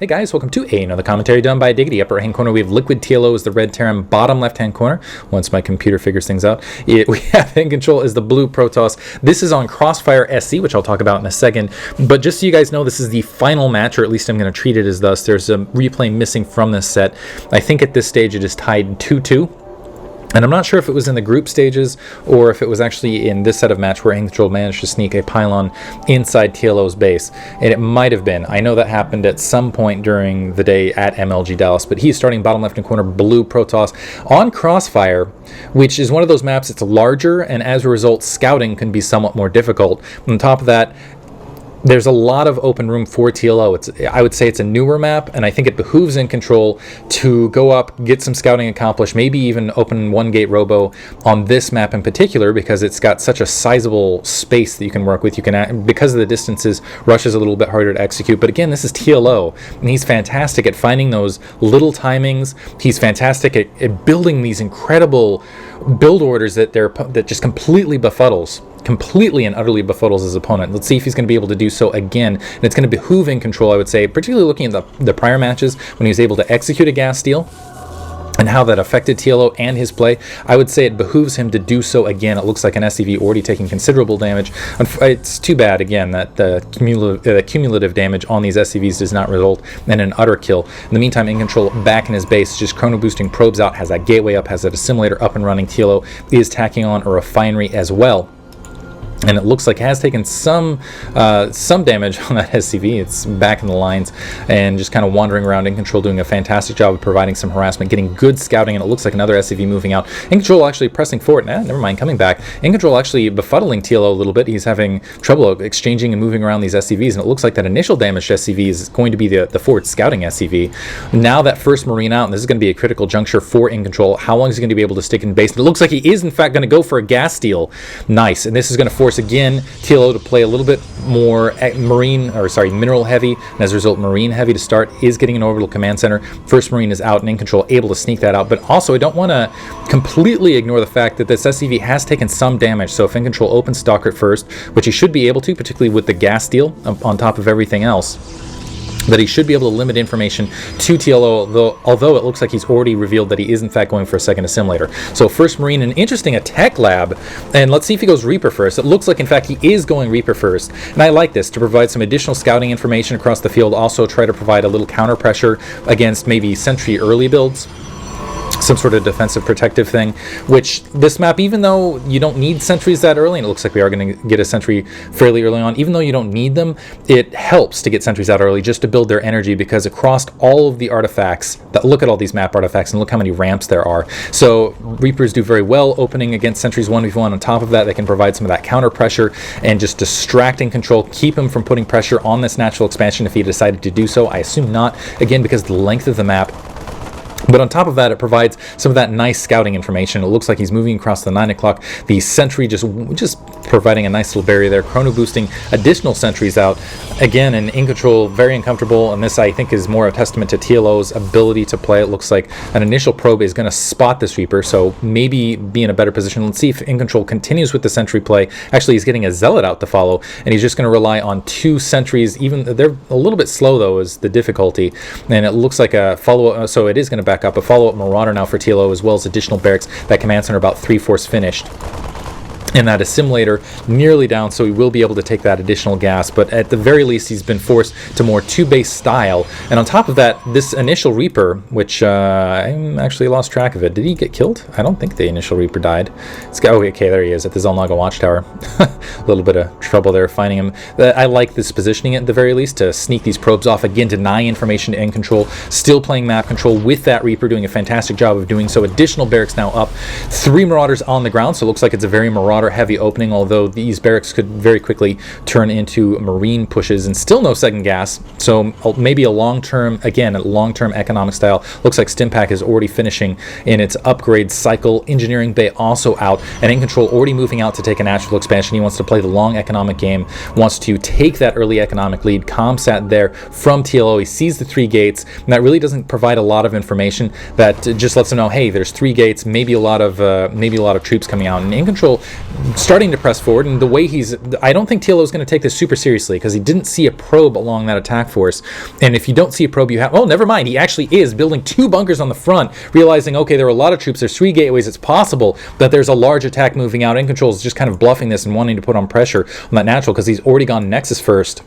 Hey guys, welcome to another commentary done by Diggity. Upper right hand corner we have Liquid TLO is the red Terran. Bottom left hand corner, once my computer figures things out, we have Incontrol is the blue Protoss. This is on CrossFire SC, which I'll talk about in a second. But just so you guys know, this is the final match, or at least I'm going to treat it as thus. There's a replay missing from this set. I think at this stage it is tied 2-2. And I'm not sure if it was in the group stages or if it was actually in this set of match where Incontrol managed to sneak a pylon inside TLO's base. And it might have been. I know that happened at some point during the day at MLG Dallas, but he's starting bottom left hand corner, blue Protoss on Crossfire, which is one of those maps that's larger, and as a result, scouting can be somewhat more difficult. On top of that, there's a lot of open room for TLO. I would say it's a newer map, and I think it behooves Incontrol to go up, get some scouting accomplished, maybe even open one gate robo on this map in particular, because it's got such a sizable space that you can work with. You can, because of the distances, rush is a little bit harder to execute. But again, this is TLO, and he's fantastic at finding those little timings. He's fantastic at building these incredible build orders that just completely and utterly befuddles his opponent. Let's see if he's going to be able to do so again. And it's going to behoove Incontrol, I would say, particularly looking at the prior matches when he was able to execute a gas steal and how that affected TLO and his play. I would say it behooves him to do so again. It looks like an SCV already taking considerable damage. It's too bad, again, that the cumulative damage on these SCVs does not result in an utter kill. In the meantime, Incontrol back in his base, just chrono boosting probes out, has that gateway up, has that assimilator up and running. TLO is tacking on a refinery as well. And it looks like it has taken some damage on that SCV. It's back in the lines and just kind of wandering around. Incontrol doing a fantastic job of providing some harassment, getting good scouting, and it looks like another SCV moving out. Incontrol actually pressing forward. Never mind, coming back. Incontrol actually befuddling TLO a little bit. He's having trouble exchanging and moving around these SCVs, and it looks like that initial damaged SCV is going to be the forward scouting SCV. Now that first Marine out, and this is going to be a critical juncture for Incontrol. How long is he going to be able to stick in base? And it looks like he is, in fact, going to go for a gas steal. Nice. And this is going to force again TLO to play a little bit more mineral heavy, and as a result marine heavy to start. Is getting an orbital command center. First Marine is out, and Incontrol able to sneak that out. But also I don't want to completely ignore the fact that this SCV has taken some damage. So if Incontrol opens Stalker at first, which he should be able to, particularly with the gas steal on top of everything else, that he should be able to limit information to TLO, although it looks like he's already revealed that he is in fact going for a second assimilator. So first Marine, an interesting attack lab, and let's see if he goes Reaper first. It looks like in fact he is going Reaper first, and I like this to provide some additional scouting information across the field, also try to provide a little counter pressure against maybe sentry early builds, some sort of defensive protective thing, which this map, even though you don't need sentries that early, and it looks like we are going to get a sentry fairly early on, even though you don't need them, it helps to get sentries out early just to build their energy, because across all of the artifacts, look at all these map artifacts and look how many ramps there are. So Reapers do very well opening against sentries 1v1. On top of that, they can provide some of that counter pressure and just distracting Control, keep him from putting pressure on this natural expansion if he decided to do so. I assume not, again, because of the length of the map. But on top of that, it provides some of that nice scouting information. It looks like he's moving across the 9 o'clock. The sentry just providing a nice little barrier there, chrono boosting additional sentries out. Again, and Incontrol very uncomfortable, and this I think is more a testament to TLO's ability to play. It looks like an initial probe is going to spot this Reaper, so maybe be in a better position. Let's see if Incontrol continues with the sentry play. Actually, he's getting a Zealot out to follow, and he's just going to rely on 2 sentries. Even they're a little bit slow though, is the difficulty, and it looks like a follow-up, so it is going to back up. A follow-up Marauder now for TLO, as well as additional barracks. That command center about 3/4 finished, and that assimilator nearly down, so he will be able to take that additional gas, but at the very least he's been forced to more 2-base style. And on top of that, this initial Reaper, which I actually lost track of it. Did he get killed? I don't think the initial Reaper died. Okay, there he is at the Zelnaga watchtower. A little bit of trouble there finding him. I like this positioning at the very least to sneak these probes off, again deny information to Incontrol, still playing map control with that Reaper, doing a fantastic job of doing so. Additional barracks now up, 3 Marauders on the ground, so it looks like it's a very Marauder heavy opening, although these barracks could very quickly turn into Marine pushes, and still no second gas, so maybe a long-term economic style. Looks like Stimpack is already finishing in its upgrade cycle. Engineering Bay also out, and Incontrol already moving out to take a natural expansion. He wants to play the long economic game, wants to take that early economic lead. Comsat there from TLO. He sees the 3 gates, and that really doesn't provide a lot of information. That just lets him know, hey, there's 3 gates, maybe a lot of troops coming out. And Incontrol starting to press forward, and the way I don't think TLO is going to take this super seriously because he didn't see a probe along that attack force. And if you don't see a probe, you have, oh, never mind, he actually is building 2 bunkers on the front, realizing, okay, there are a lot of troops, there's 3 gateways, it's possible that there's a large attack moving out. Incontrol is just kind of bluffing this and wanting to put on pressure on that natural because he's already gone Nexus first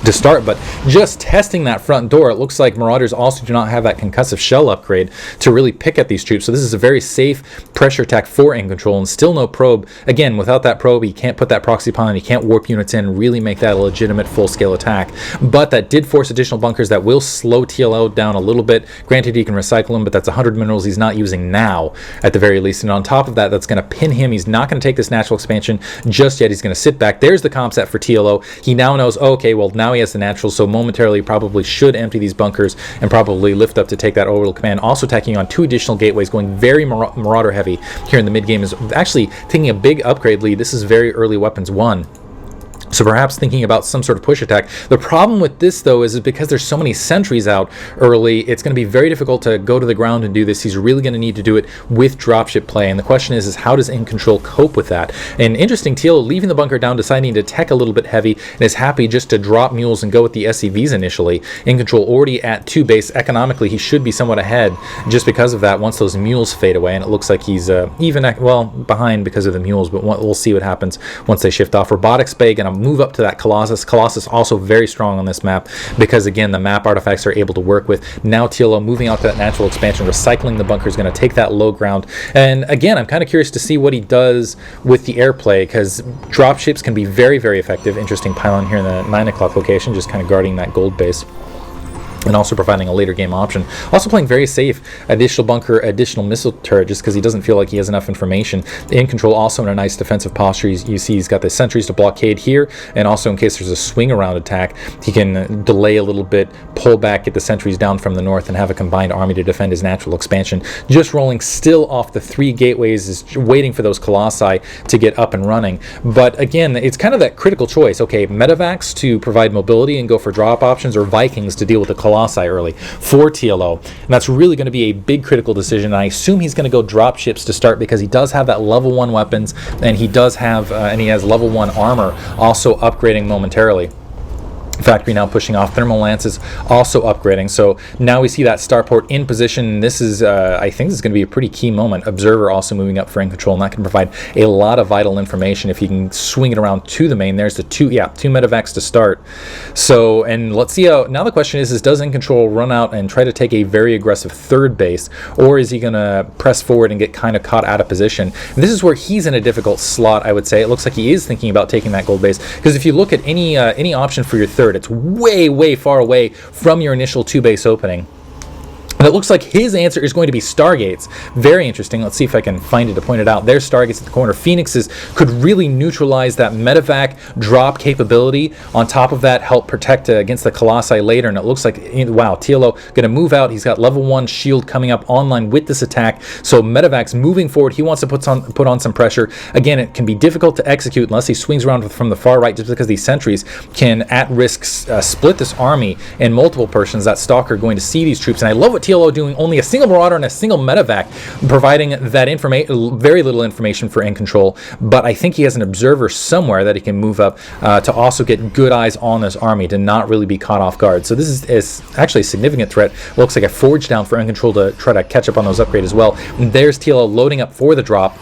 to start, but just testing that front door, it looks like Marauders also do not have that concussive shell upgrade to really pick at these troops. So this is a very safe pressure attack for Incontrol, and still no probe. Again, without that probe, he can't put that proxy pylon, he can't warp units in, really make that a legitimate full-scale attack. But that did force additional bunkers that will slow TLO down a little bit. Granted, he can recycle them, but that's 100 minerals he's not using now, at the very least. And on top of that, that's going to pin him. He's not going to take this natural expansion just yet. He's going to sit back. There's the comp set for TLO. He now knows, okay, well, now he has the natural, so momentarily probably should empty these bunkers and probably lift up to take that orbital command. Also tacking on 2 additional gateways, going very Marauder heavy here in the mid game, is actually taking a big upgrade lead. This is very early weapons 1. So perhaps thinking about some sort of push attack. The problem with this, though, is because there's so many sentries out early, it's going to be very difficult to go to the ground and do this. He's really going to need to do it with dropship play. And the question is how does Incontrol cope with that? And interesting, TLO leaving the bunker down, deciding to tech a little bit heavy, and is happy just to drop mules and go with the SCVs initially. Incontrol already at 2 base. Economically, he should be somewhat ahead just because of that once those mules fade away. And it looks like he's even, well, behind because of the mules, but we'll see what happens once they shift off. Robotics Bay going to move up to that Colossus. Colossus also very strong on this map because, again, the map artifacts are able to work with. Now TLO moving out to that natural expansion, recycling the bunker is going to take that low ground. And again, I'm kind of curious to see what he does with the airplay, because dropships can be very, very effective. Interesting pylon here in the 9 o'clock location, just kind of guarding that gold base, and also providing a later game option. Also playing very safe, additional bunker, additional missile turret, just because he doesn't feel like he has enough information. Incontrol also in a nice defensive posture. You see he's got the sentries to blockade here, and also in case there's a swing around attack, he can delay a little bit, pull back, get the sentries down from the north, and have a combined army to defend his natural expansion. Just rolling still off the 3 gateways, is waiting for those Colossi to get up and running. But again, it's kind of that critical choice. Okay, Medivacs to provide mobility and go for drop options, or Vikings to deal with the Colossi early for TLO. And that's really going to be a big critical decision. I assume he's going to go drop ships to start because he does have that level 1 weapons, and he does have and he has level 1 armor also upgrading momentarily. Factory now pushing off, thermal lances also upgrading. So now we see that starport in position. This is I think this is going to be a pretty key moment. Observer also moving up for Incontrol, and that can provide a lot of vital information if you can swing it around to the main. There's the two medevacs to start. So, and let's see how, now the question is does Incontrol run out and try to take a very aggressive 3rd base, or is he going to press forward and get kind of caught out of position? And this is where he's in a difficult slot, I would say. It looks like he is thinking about taking that gold base, because if you look at any option for your 3rd, it's way far away from your initial 2 base opening. And it looks like his answer is going to be Stargates. Very interesting. Let's see if I can find it to point it out. There's Stargates at the corner. Phoenixes could really neutralize that medevac drop capability. On top of that, help protect against the Colossi later. And it looks like, wow, TLO going to move out. He's got level 1 shield coming up online with this attack. So medevac's moving forward. He wants to put on some pressure. Again, it can be difficult to execute unless he swings around from the far right, just because these sentries can at risk split this army in multiple portions. That Stalker going to see these troops. And I love what TLO doing, only a single Marauder and a single medevac, providing that very little information for Incontrol. But I think he has an observer somewhere that he can move up to also get good eyes on this army, to not really be caught off guard. So this is actually a significant threat. Looks like a forge down for Incontrol to try to catch up on those upgrades as well. And there's TLO loading up for the drop.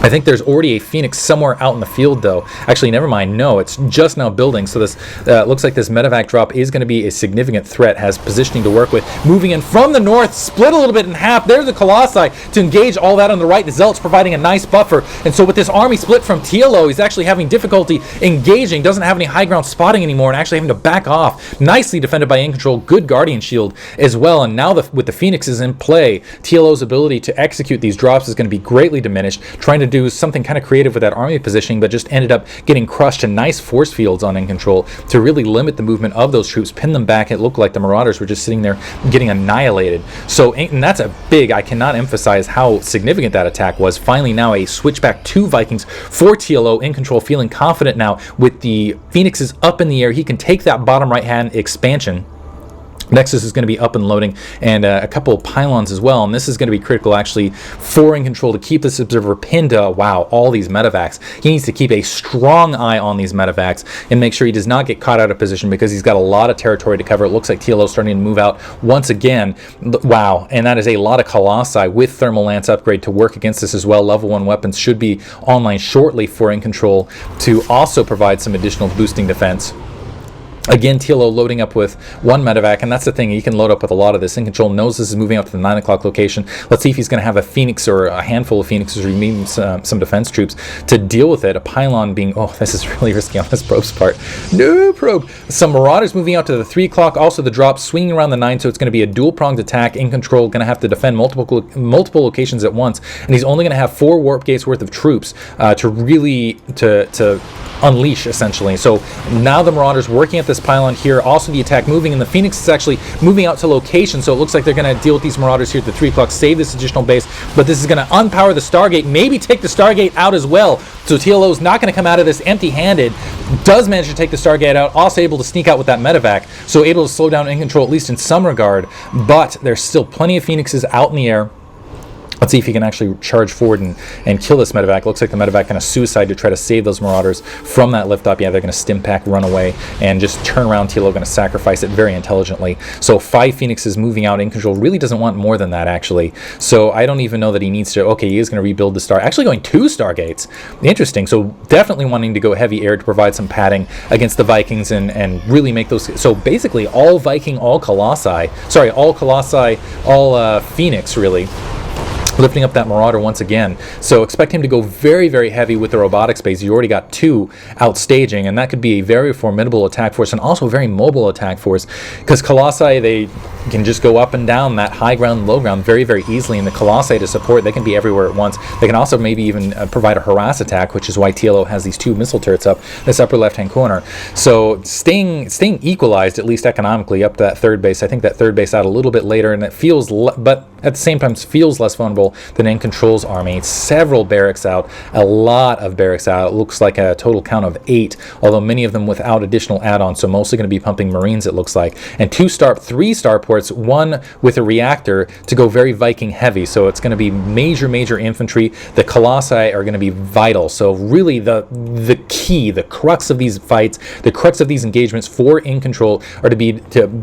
I think there's already a Phoenix somewhere out in the field, though. Actually, never mind. No, it's just now building. So this looks like this medevac drop is going to be a significant threat. Has positioning to work with. Moving in from the north, split a little bit in half. There's the Colossi to engage all that on the right. The Zealots providing a nice buffer. And so with this army split from TLO, he's actually having difficulty engaging. Doesn't have any high ground spotting anymore, and actually having to back off. Nicely defended by Incontrol. Good Guardian Shield as well. And now with the Phoenixes in play, TLO's ability to execute these drops is going to be greatly diminished. Trying to do something kind of creative with that army positioning, but just ended up getting crushed in nice force fields on Incontrol to really limit the movement of those troops, pin them back. It looked like the Marauders were just sitting there getting annihilated. So, and that's a big, I cannot emphasize how significant that attack was. Finally now a switchback to Vikings for TLO. Incontrol feeling confident now with the Phoenixes up in the air. He can take that bottom right hand expansion Nexus is going to be up and loading, and a couple of pylons as well, and this is going to be critical actually for Incontrol to keep this observer pinned to, wow, all these medevacs. He needs to keep a strong eye on these medevacs and make sure he does not get caught out of position because he's got a lot of territory to cover. It looks like TLO starting to move out once again. Wow, and that is a lot of Colossi with Thermal Lance upgrade to work against this as well. Level 1 weapons should be online shortly for Incontrol to also provide some additional boosting defense. Again, TLO loading up with one medevac, and that's the thing, he can load up with a lot of this. Incontrol knows this is moving up to the 9 o'clock location. Let's see if he's going to have a Phoenix or a handful of Phoenixes or maybe some defense troops to deal with it. A pylon being, oh, this is really risky on this probe's part. No probe. Some Marauders moving out to the 3 o'clock. Also the drop swinging around the 9, so it's going to be a dual-pronged attack. Incontrol going to have to defend multiple locations at once, and he's only going to have 4 warp gates worth of troops to really to unleash, essentially. So now the Marauders working at this pylon here, also the attack moving, and the Phoenix is actually moving out to location, so it looks like they're going to deal with these Marauders here at the 3 o'clock, save this additional base, but this is going to unpower the Stargate, maybe take the Stargate out as well, so TLO is not going to come out of this empty-handed, does manage to take the Stargate out, also able to sneak out with that medevac, so able to slow down Incontrol at least in some regard, but there's still plenty of Phoenixes out in the air. Let's see if he can actually charge forward and kill this medevac. Looks like the medevac going to suicide to try to save those Marauders from that lift up. Yeah, they're going to stim pack, run away, and just turn around. TLO going to sacrifice it very intelligently. So 5 Phoenixes moving out. Incontrol really doesn't want more than that, actually. So I don't even know that he needs to. Okay, he is going to rebuild the star. Actually going 2 Stargates. Interesting. So definitely wanting to go heavy air to provide some padding against the Vikings and really make those. So basically all Viking, all Colossi. Sorry, all Colossi, all Phoenix, really. Lifting up that Marauder once again. So expect him to go very, very heavy with the robotics base. You already got 2 outstaging, and that could be a very formidable attack force and also a very mobile attack force, because Colossi, they can just go up and down that high ground, low ground very, very easily, and the Colossi to support, they can be everywhere at once. They can also maybe even provide a harass attack, which is why TLO has these 2 missile turrets up this upper left-hand corner. So staying equalized, at least economically, up to that 3rd base. I think that 3rd base out a little bit later, and it feels, but at the same time feels less vulnerable than Incontrol's army. Several barracks out, a lot of barracks out. It looks like a total count of 8, although many of them without additional add-ons, so mostly going to be pumping Marines, it looks like. And 3 starports, 1 with a reactor to go very Viking heavy, so it's going to be major infantry. The Colossi are going to be vital, so really the key, the crux of these fights, the crux of these engagements for Incontrol are to be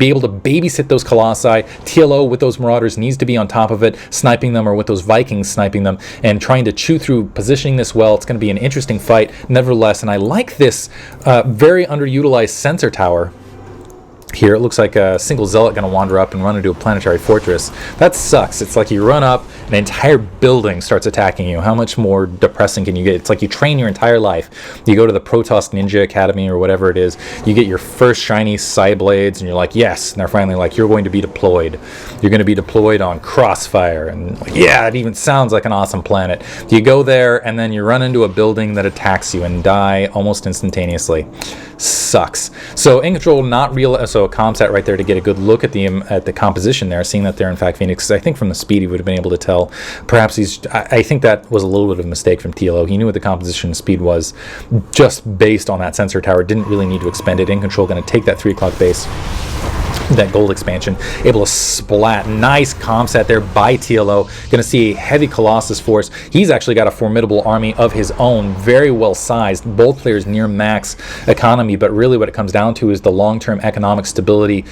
able to babysit those Colossi. TLO with those Marauders needs to be on top of it, sniping them, or with those Vikings sniping them and trying to chew through, positioning this well. It's going to be an interesting fight nevertheless, and I like this very underutilized sensor tower here. It looks like a single zealot going to wander up and run into a planetary fortress. That sucks. It's like you run up, an entire building starts attacking you. How much more depressing can you get? It's like you train your entire life. You go to the Protoss Ninja Academy or whatever it is. You get your first shiny side blades, and you're like, yes. And they're finally like, you're going to be deployed. You're going to be deployed on CrossFire. And like, yeah, it even sounds like an awesome planet. You go there, and then you run into a building that attacks you and die almost instantaneously. Sucks. So Incontrol not real. So a comsat right there to get a good look at the composition there, seeing that they're in fact Phoenix. I think from the speed he would have been able to tell. Perhaps I think that was a little bit of a mistake from TLO. He knew what the composition speed was just based on that sensor tower. Didn't really need to expend it. Incontrol going to take that 3 o'clock base, that gold expansion, able to splat. Nice comsat there by TLO. Going to see a heavy Colossus force. He's actually got a formidable army of his own, very well sized. Both players near max economy, but really what it comes down to is the long-term economic stability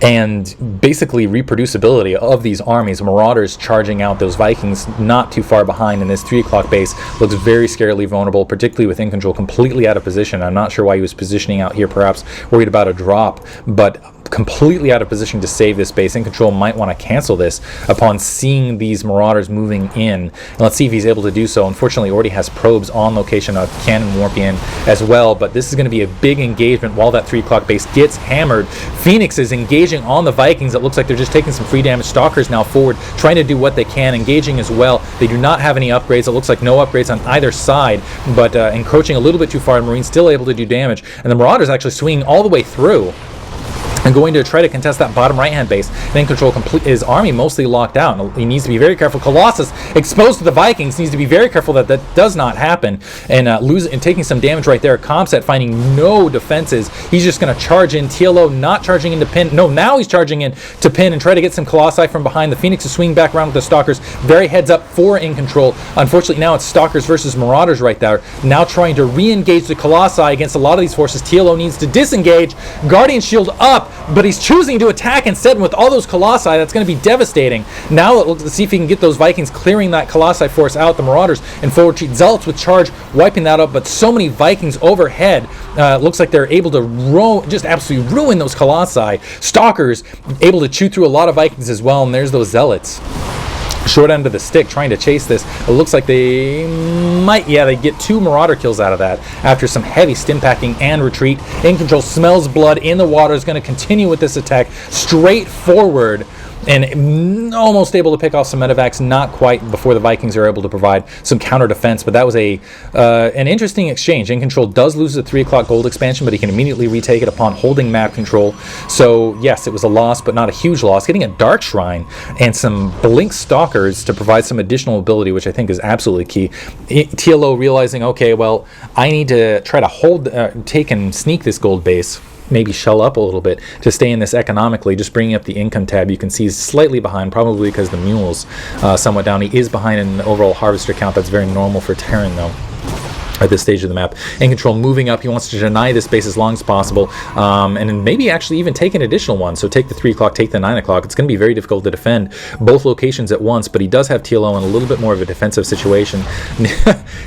and basically reproducibility of these armies. Marauders charging out those Vikings not too far behind, and this 3 o'clock base looks very scarily vulnerable, particularly with Incontrol completely out of position. I'm not sure why he was positioning out here, perhaps worried about a drop, but completely out of position to save this base. Incontrol might want to cancel this upon seeing these Marauders moving in. And let's see if he's able to do so. Unfortunately, already has probes on location, a cannon warping in as well, but this is going to be a big engagement while that 3 o'clock base gets hammered. Phoenix is engaging on the Vikings. It looks like they're just taking some free damage. Stalkers now forward, trying to do what they can, engaging as well. They do not have any upgrades. It looks like no upgrades on either side, but encroaching a little bit too far. Marines still able to do damage, and the Marauders actually swinging all the way through. and going to try to contest that bottom right-hand base. And Incontrol his army mostly locked out. And he needs to be very careful. Colossus exposed to the Vikings needs to be very careful that that does not happen. And taking some damage right there. Comset finding no defenses. He's just going to charge in. TLO not charging into pin. No, now he's charging in to pin and try to get some Colossi from behind. The Phoenix is swinging back around with the Stalkers. Very heads up for Incontrol. Unfortunately, now it's Stalkers versus Marauders right there. Now trying to re-engage the Colossi against a lot of these forces. TLO needs to disengage. Guardian Shield up. But he's choosing to attack instead, and with all those Colossi, that's going to be devastating. Now let's see if he can get those Vikings clearing that Colossi force out, the Marauders, and forward retreat. Zealots with charge, wiping that up, but so many Vikings overhead. Looks like they're able to just absolutely ruin those Colossi. Stalkers able to chew through a lot of Vikings as well, and there's those Zealots. Short end of the stick trying to chase this. It looks like they might, they get 2 Marauder kills out of that after some heavy stim packing and retreat. Incontrol smells blood in the water, is going to continue with this attack straight forward. And almost able to pick off some medevacs, not quite, before the Vikings are able to provide some counter defense. But that was an interesting exchange. Incontrol does lose the 3 o'clock gold expansion, but he can immediately retake it upon holding map control. So yes, it was a loss, but not a huge loss. Getting a Dark Shrine and some Blink Stalkers to provide some additional ability, which I think is absolutely key. TLO realizing, okay, well, I need to try to take and sneak this gold base. Maybe shell up a little bit to stay in this economically. Just bringing up the income tab, you can see he's slightly behind, probably because the mule's somewhat down. He is behind in the overall harvester count. That's very normal for Terran, though. At this stage of the map. Incontrol moving up. He wants to deny this base as long as possible, and then maybe actually even take an additional one. So take the 3 o'clock, take the 9 o'clock. It's going to be very difficult to defend both locations at once, but he does have TLO in a little bit more of a defensive situation.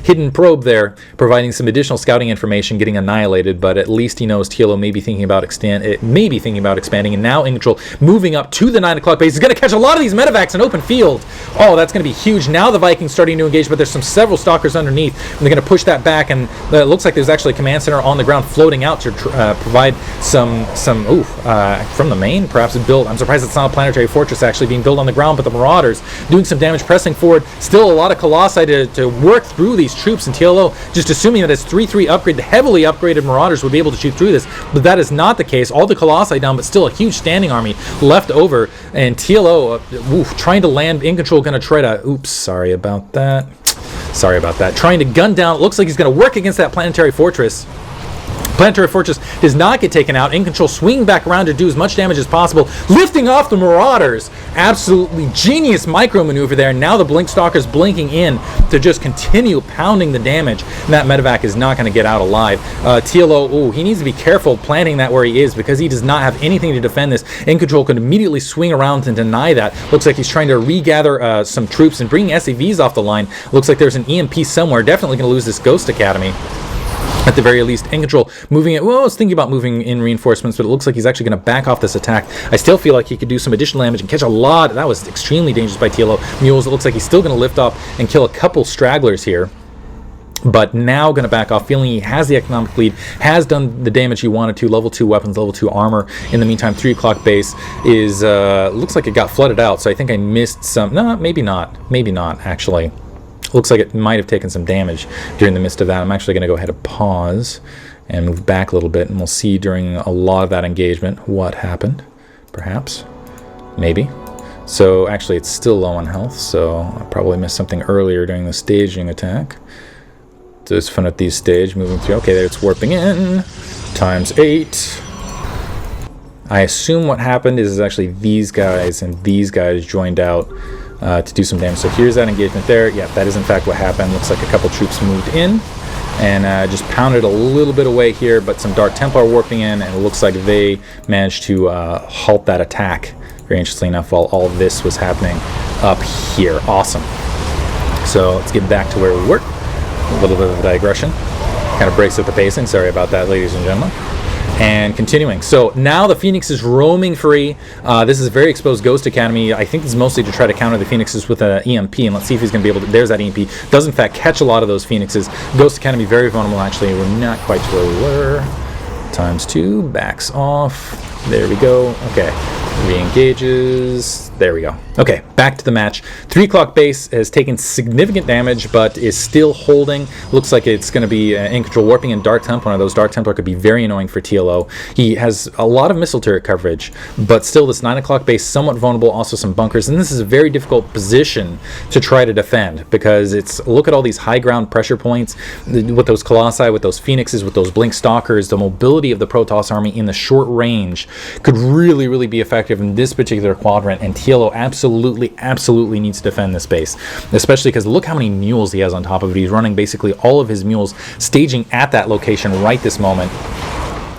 Hidden probe there, providing some additional scouting information, getting annihilated, but at least he knows TLO may be thinking about expanding, and now Incontrol moving up to the 9 o'clock base. He's going to catch a lot of these medevacs in open field. Oh, that's going to be huge. Now the Vikings starting to engage, but there's several Stalkers underneath, and they're going to push that back, and it looks like there's actually a command center on the ground floating out to provide some from the main, perhaps built. I'm surprised it's not a planetary fortress actually being built on the ground, but the Marauders doing some damage, pressing forward. Still a lot of Colossi to work through these troops, and TLO just assuming that it's 3-3 upgrade, the heavily upgraded Marauders would be able to shoot through this, but that is not the case. All the Colossi down, but still a huge standing army left over, and TLO trying to land. Incontrol going to try to, sorry about that, trying to gun down. It looks like he's going to work against that planetary fortress. Planetary Fortress does not get taken out. Incontrol swing back around to do as much damage as possible, lifting off the Marauders. Absolutely genius micro maneuver there. Now the Blink Stalkers blinking in to just continue pounding the damage. And that medevac is not going to get out alive. TLO, he needs to be careful planting that where he is, because he does not have anything to defend this. Incontrol can immediately swing around and deny that. Looks like he's trying to regather some troops and bring SAVs off the line. Looks like there's an EMP somewhere. Definitely going to lose this Ghost Academy. At the very least, Incontrol moving it. Well, I was thinking about moving in reinforcements, but it looks like he's actually going to back off this attack. I still feel like he could do some additional damage and catch a lot. That was extremely dangerous by TLO. Mules, it looks like he's still going to lift off and kill a couple stragglers here. But now going to back off, feeling he has the economic lead, has done the damage he wanted to. Level 2 weapons, level 2 armor. In the meantime, 3 o'clock base is, looks like it got flooded out, so I think I missed some. No, maybe not. Maybe not, actually. Looks like it might have taken some damage during the midst of that. I'm actually going to go ahead and pause and move back a little bit, and we'll see during a lot of that engagement what happened. Perhaps. Maybe. So actually it's still low on health, so I probably missed something earlier during the staging attack. Just fun at these stage, moving through. Okay, there it's warping in. ×8. I assume what happened is actually these guys and these guys joined out to do some damage. So here's that engagement there. Yeah, that is in fact what happened. Looks like a couple troops moved in and just pounded a little bit away here, but some Dark Templar warping in, and it looks like they managed to halt that attack, very interestingly enough, while all of this was happening up here. Awesome. So let's get back to where we were. A little bit of a digression. Kind of breaks up the pacing. Sorry about that, ladies and gentlemen. And continuing. So now the Phoenix is roaming free. This is a very exposed Ghost Academy. I think this is mostly to try to counter the Phoenixes with an EMP, and let's see if he's going to be able to. There's that EMP. Does in fact catch a lot of those Phoenixes. Ghost Academy very vulnerable, actually. We're not quite to where we were. ×2, backs off. There we go. Okay. Re-engages. There we go. Okay, back to the match. 3 o'clock base has taken significant damage, but is still holding. Looks like it's going to be Incontrol warping in Dark Templar. One of those Dark Templar could be very annoying for TLO. He has a lot of missile turret coverage, but still this 9 o'clock base somewhat vulnerable, also some bunkers, and this is a very difficult position to try to defend, because it's, look at all these high ground pressure points, with those Colossi, with those Phoenixes, with those Blink Stalkers. The mobility of the Protoss army in the short range could really, really be effective in this particular quadrant, and TLO absolutely needs to defend this base, especially because look how many mules he has on top of it. He's running basically all of his mules staging at that location right this moment.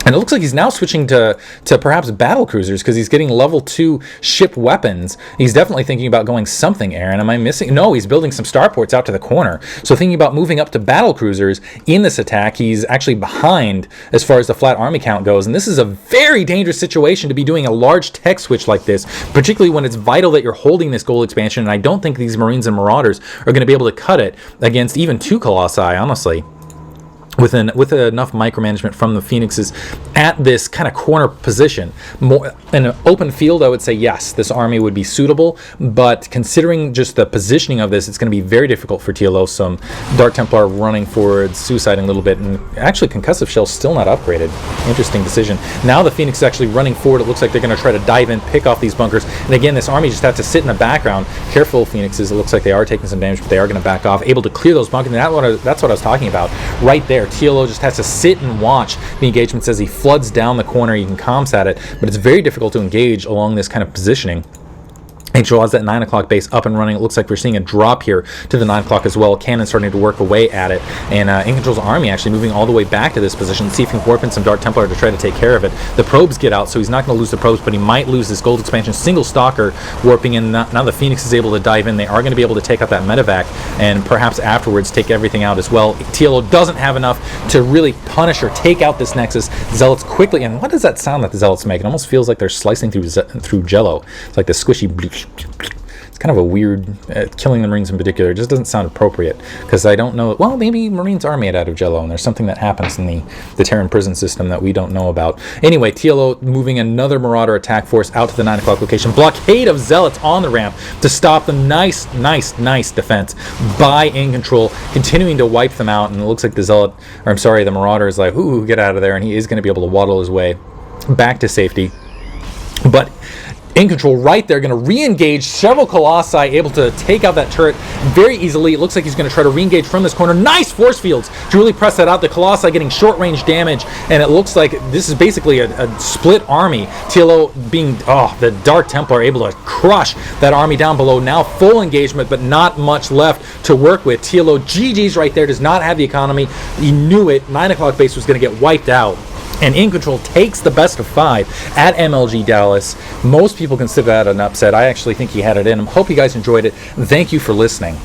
And it looks like he's now switching to perhaps battle cruisers, because he's getting level 2 ship weapons. He's definitely thinking about going something, Aaron. Am I missing? No, he's building some starports out to the corner. So thinking about moving up to battle cruisers in this attack. He's actually behind as far as the flat army count goes. And this is a very dangerous situation to be doing a large tech switch like this, particularly when it's vital that you're holding this gold expansion. And I don't think these Marines and Marauders are going to be able to cut it against even 2 Colossi, honestly. With enough micromanagement from the Phoenixes at this kind of corner position. More in an open field, I would say yes, this army would be suitable, but considering just the positioning of this, it's going to be very difficult for TLO. Some Dark Templar running forward, suiciding a little bit, and actually Concussive Shell's still not upgraded. Interesting decision. Now the Phoenix is actually running forward. It looks like they're going to try to dive in, pick off these bunkers, and again, this army just has to sit in the background. Careful, Phoenixes. It looks like they are taking some damage, but they are going to back off, able to clear those bunkers, and that's what I was talking about right there. TLO just has to sit and watch the engagement as he floods down the corner. You can comms at it, but it's very difficult to engage along this kind of positioning. Incontrol has that 9 o'clock base up and running. It looks like we're seeing a drop here to the 9 o'clock as well. Cannon starting to work away at it. And Incontrol's army actually moving all the way back to this position. See if he can warp in some Dark Templar to try to take care of it. The probes get out, so he's not going to lose the probes, but he might lose this gold expansion. Single Stalker warping in. Now the Phoenix is able to dive in. They are going to be able to take out that medevac and perhaps afterwards take everything out as well. TLO doesn't have enough to really punish or take out this Nexus. Zealots quickly, and what does that sound that the Zealots make? It almost feels like they're slicing through jello. It's like the squishy bleach. It's kind of a weird, killing the Marines in particular. It just doesn't sound appropriate, because I don't know, well, maybe Marines are made out of jello, and there's something that happens in the Terran prison system that we don't know about. Anyway, TLO moving another Marauder attack force out to the 9 o'clock location. Blockade of Zealots on the ramp to stop the nice defense by Incontrol, continuing to wipe them out, and it looks like the Marauder is like, ooh, get out of there, and he is going to be able to waddle his way back to safety. But Incontrol right there, going to re-engage several Colossi, able to take out that turret very easily. It looks like he's going to try to re-engage from this corner. Nice force fields to really press that out. The Colossi getting short-range damage, and it looks like this is basically a split army. TLO being, the Dark Templar able to crush that army down below. Now full engagement, but not much left to work with. TLO GG's right there, does not have the economy. He knew it. 9 o'clock base was going to get wiped out. And Incontrol takes the best of 5 at MLG Dallas. Most people consider that an upset. I actually think he had it in him. Hope you guys enjoyed it. Thank you for listening.